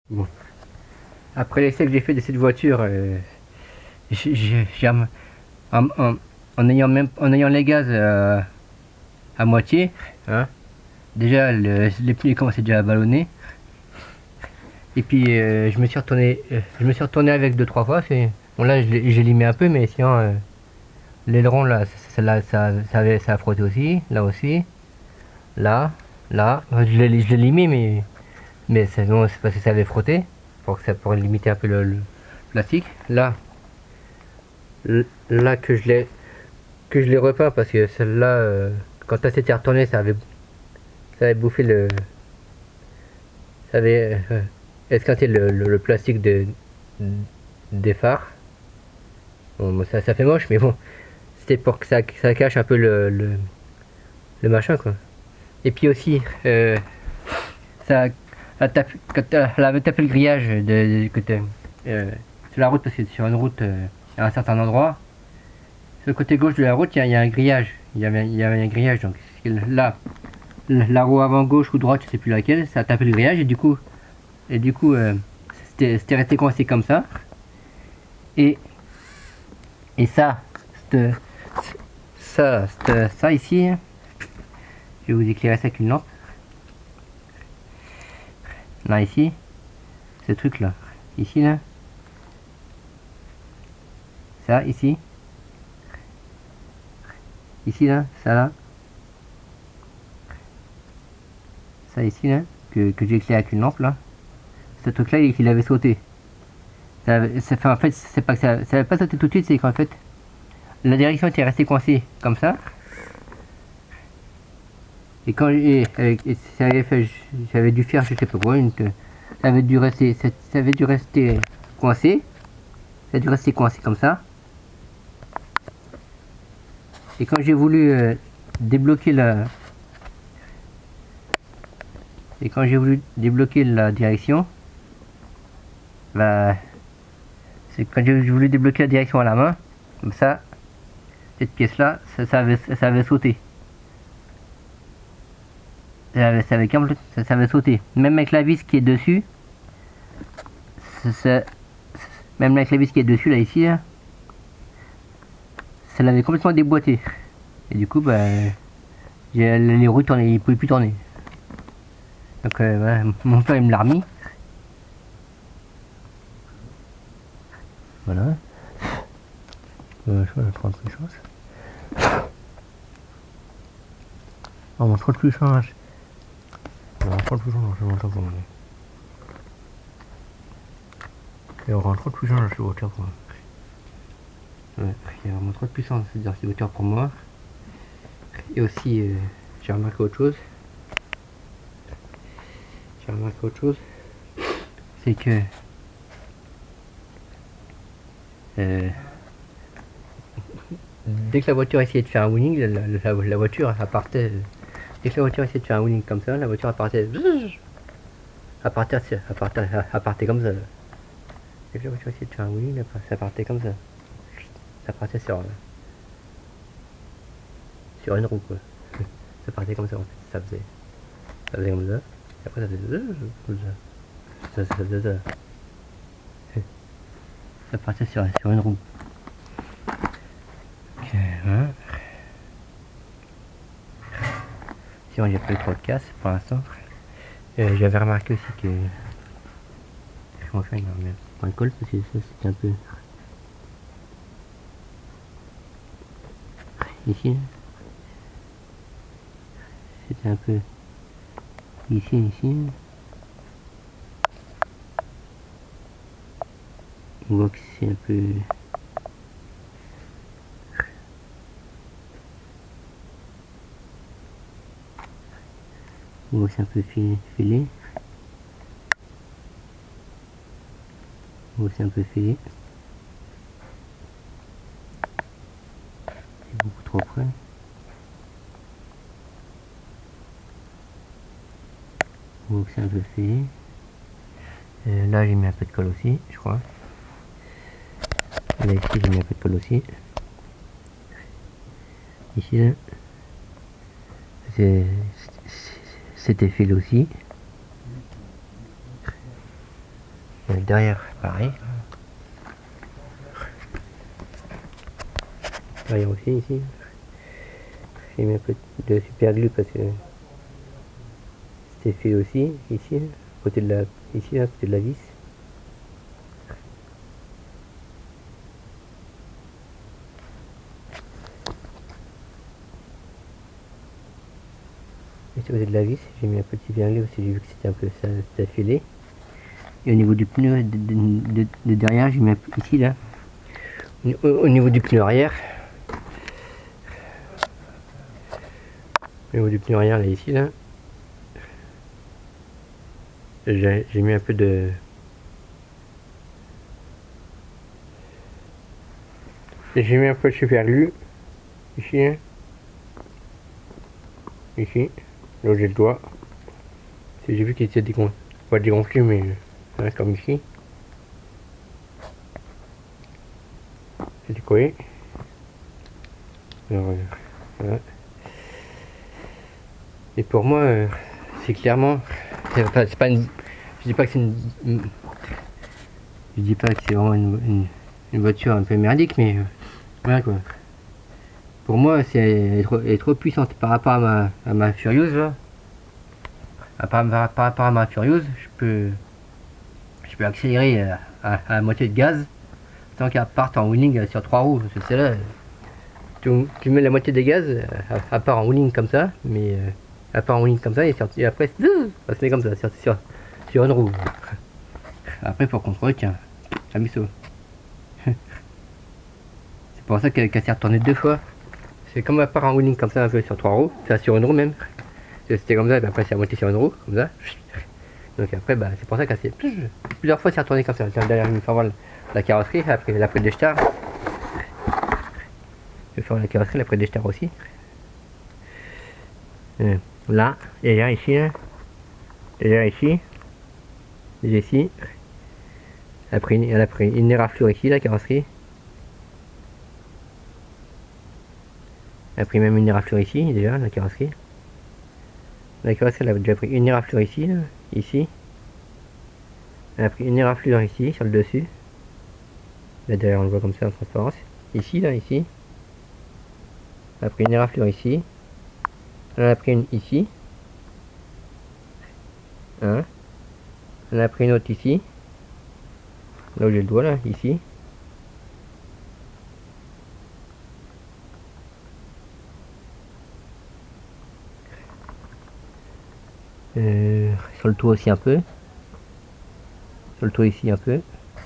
Bon. Après l'essai que j'ai fait de cette voiture, en, en- en ayant les gaz à moitié, hein, déjà les pneus commençaient déjà à ballonner. Et puis je me suis retourné avec deux trois fois. Bon là j'ai limé un peu, mais sinon l'aileron là, ça a frotté aussi, là aussi, là, là. Enfin, je l'ai limé, mais c'est non, c'est parce que ça avait frotté pour que ça pourrait limiter un peu le plastique. Là que je l'ai repeint parce que celle-là, quand elle s'était retournée, ça avait bouffé ça avait esquinté le plastique des phares. Bon, ça fait moche, mais bon, c'était pour que ça cache un peu le machin quoi. Et puis aussi, ça, quand elle avait tapé le grillage sur la route, parce que sur une route, à un certain endroit, sur le côté gauche de la route, il y a un grillage. Il y avait un grillage, donc là, la roue avant gauche ou droite, je sais plus laquelle, ça a tapé le grillage et du coup, c'était resté coincé comme ça. Et, et cette- ça ici, je vais vous éclairer ça avec une lampe. Là ici, ce truc là, ici là, ça ici, ici là, ça ici là, que j'ai éclairé avec une lampe là. Ce truc là, il avait sauté. Ça fait en fait, c'est pas que ça avait pas sauté tout de suite, c'est qu'en fait, la direction était restée coincée comme ça. Et quand ça avait fait, j'avais dû faire, je sais pas quoi, ça avait dû rester coincé. Ça a dû rester coincé comme ça. Et quand j'ai voulu débloquer la, et quand j'ai voulu débloquer la direction, bah, c'est quand j'ai voulu débloquer la direction à la main, comme ça, cette pièce là, ça avait sauté. Ça avait sauté. Même avec la vis qui est dessus, ça- même avec la vis qui est dessus là ici, là, ça l'avait complètement déboîté. Et du coup, bah, les roues tournaient, ils pouvaient plus tourner. Donc, ouais, mon père il me l'a remis. Voilà. Je crois que 30 puissance. Oh, mon 30 puissance. Mon 30 puissance, je m'entends pour moi. Et on rentre trop de puissance, c'est hauteur pour moi. Ouais, il y a vraiment trop de puissance, c'est-à-dire c'est hauteur pour moi. Et aussi, j'ai remarqué autre chose. J'ai remarqué autre chose. C'est que euh, dès que la voiture essayait de faire un winning, la voiture elle partait. Dès que la voiture essayait de faire un winning comme ça, la voiture elle partait. Elle partait comme ça. Dès que la voiture essayait de faire un winning, ça partait comme ça. Ça partait sur une roue quoi. Ça partait comme ça en fait. Ça faisait comme ça. Et après ça faisait comme ça. Ça faisait ça. Ça partait sur une roue. Ok, hein. Sinon j'ai pas eu trop de casse pour l'instant. J'avais remarqué aussi que enfin il en point de colle parce que ça c'était un peu ici là. C'était un peu ici. On voit que c'est un peu on voit que c'est un peu filé. On voit que c'est un peu filé. C'est beaucoup trop près. On voit que c'est un peu filé. Là j'ai mis un peu de colle aussi, je crois. Là ici j'ai mis un peu de colle aussi. Ici là. C'était filé aussi. Derrière, pareil. Derrière aussi, ici. J'ai mis un peu de super glue parce que c'était fait aussi, ici, côté de la, ici, là, côté de la vis. Ici, côté de la vis, j'ai mis un petit super glue aussi, j'ai vu que c'était un peu ça affilé. Et au niveau du pneu de derrière, j'ai mis un peu ici, là. Au niveau du pneu arrière. Au niveau du pneu arrière, là, ici, là. J'ai mis un peu de... J'ai mis un peu de super glue. Ici, hein. Ici. Là où j'ai le doigt. J'ai vu qu'il était pas dégonflé, mais hein, comme ici. C'est décollé. Alors, voilà. Et pour moi, c'est clairement... C'est pas une... Je dis pas que c'est je dis pas que c'est vraiment une voiture un peu merdique, mais voilà quoi. Pour moi, elle est trop puissante par rapport à ma Furieuse là. Par rapport à ma Furieuse, je peux accélérer à la moitié de gaz tant qu'elle parte en wheeling sur 3 roues. Parce que c'est là, tu mets la moitié des gaz, à part en wheeling comme ça, mais à part en wheeling comme ça, et après, ça se met comme ça, sur une roue. Après, pour contrôler, tiens, la misso. C'est pour ça qu'elle s'est retournée 2 fois. C'est comme à part en wheeling comme ça, un peu sur 3 roues, enfin sur une roue même. C'était comme ça, et après c'est remonté sur une roue, comme ça. Donc après, bah, c'est pour ça qu'elle s'est plusieurs fois s'est retournée comme ça. Tiens, derrière, il me faut voir la carrosserie, après la plaque des stars. Je vais faire la carrosserie, la plaque des stars aussi. Là, déjà ici, là. Déjà ici. Déjà ici. Après, elle a pris une éraflure ici, la carrosserie. Elle a pris même une éraflure ici, déjà, la carrosserie. La carrosserie, elle a déjà pris une éraflure ici, là, ici. Elle a pris une éraflure ici, sur le dessus. Là, derrière, on le voit comme ça en transparence. Ici, là, ici. Elle a pris une éraflure ici. Elle en a pris une ici. Hein. Elle en a pris une autre ici. Là où j'ai le doigt, là, ici. Sur le toit aussi un peu. Sur le toit ici un peu.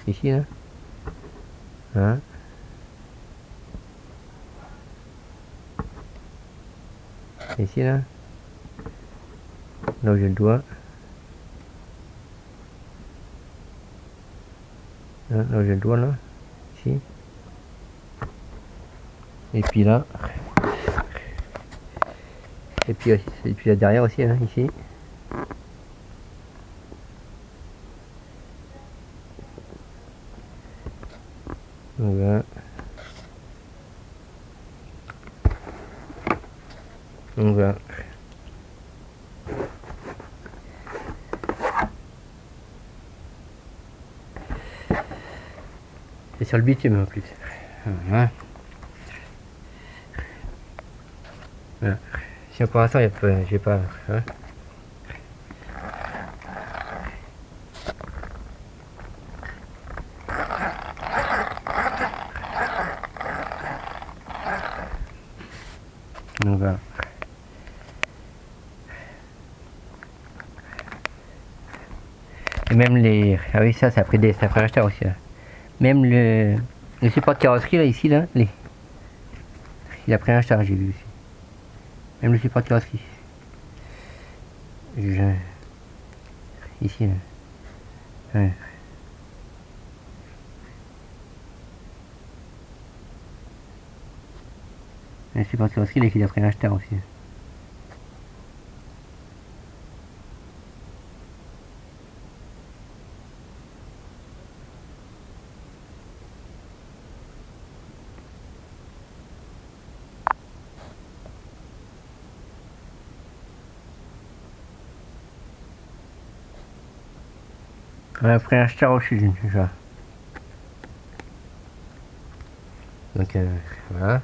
Ici, là. Hein. Ici, là. Là où j'ai le doigt. Là où j'ai le doigt, là. Ici. Et puis là. Et puis là derrière aussi, là, ici. Voilà. Donc voilà. C'est sur le bitume en plus. Voilà. Voilà. Si pour l'instant, j'ai pas. Hein. Donc voilà. Et même les... Ah oui, ça a pris des... Ça a pris un acheteur aussi, là. Même le support de carrosserie, là, ici, là, il a pris un acheteur, j'ai vu aussi. Même le support de carrosserie. Ici, là. Ouais. Le support de carrosserie, là, il a pris un acheteur aussi. On a pris un star au sud déjà. Donc voilà.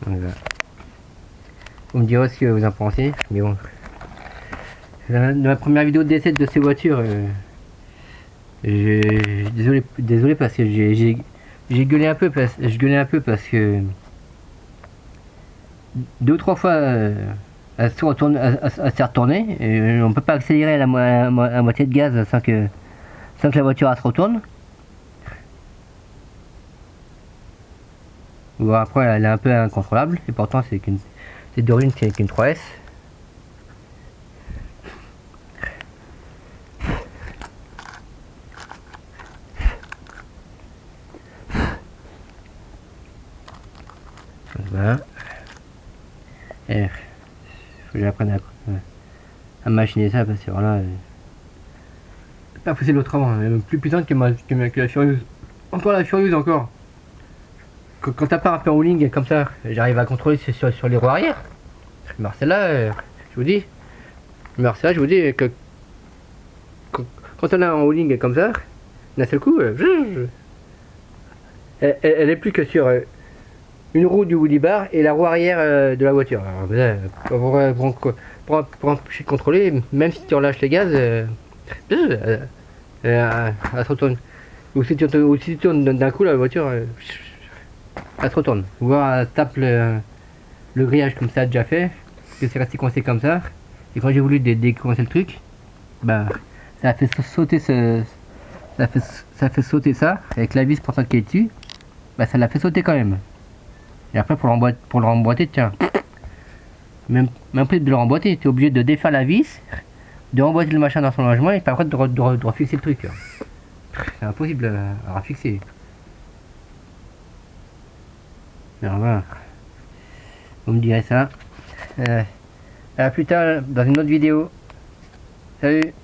Donc, voilà. Vous me direz ce que vous en pensez, mais bon. Dans ma première vidéo d'essai de ces voitures, désolé parce que j'ai gueulé un peu je gueulais un peu parce que 2 ou 3 fois elle s'est retournée et on peut pas accélérer à la moitié de gaz sans que la voiture elle se retourne. Bon, après elle est un peu incontrôlable et pourtant c'est d'origine c'est qu'une 3S. Voilà. Et faut que j'apprenne à machiner ça parce que voilà, c'est pas possible autrement. Elle est plus puissante que la Furieuse. Encore la Furieuse encore. Quand t'as pas un peu en wheeling comme ça, j'arrive à contrôler sur les roues arrière. Mais celle-là, je vous dis. Mais celle-là, je vous dis que quand on a en wheeling comme ça, d'un seul coup, elle est plus que sur une roue du wheelie bar et la roue arrière de la voiture. Alors, pour empêcher de contrôler, même si tu relâches les gaz, elle se retourne. Ou si tu tournes d'un coup la voiture, elle se retourne. Ou voir elle tape le grillage comme ça déjà fait, que c'est resté coincé comme ça. Et quand j'ai voulu décoincer le truc, bah ça a fait sauter ça fait sauter ça avec la vis pourtant qui est dessus, bah ça l'a fait sauter quand même. Et après pour le remboîter, tiens, même plus de le remboîter, tu es obligé de défaire la vis, de remboîter le machin dans son logement et puis après de refixer le truc. C'est impossible à refixer. Alors voilà. Vous me direz ça. À plus tard dans une autre vidéo. Salut.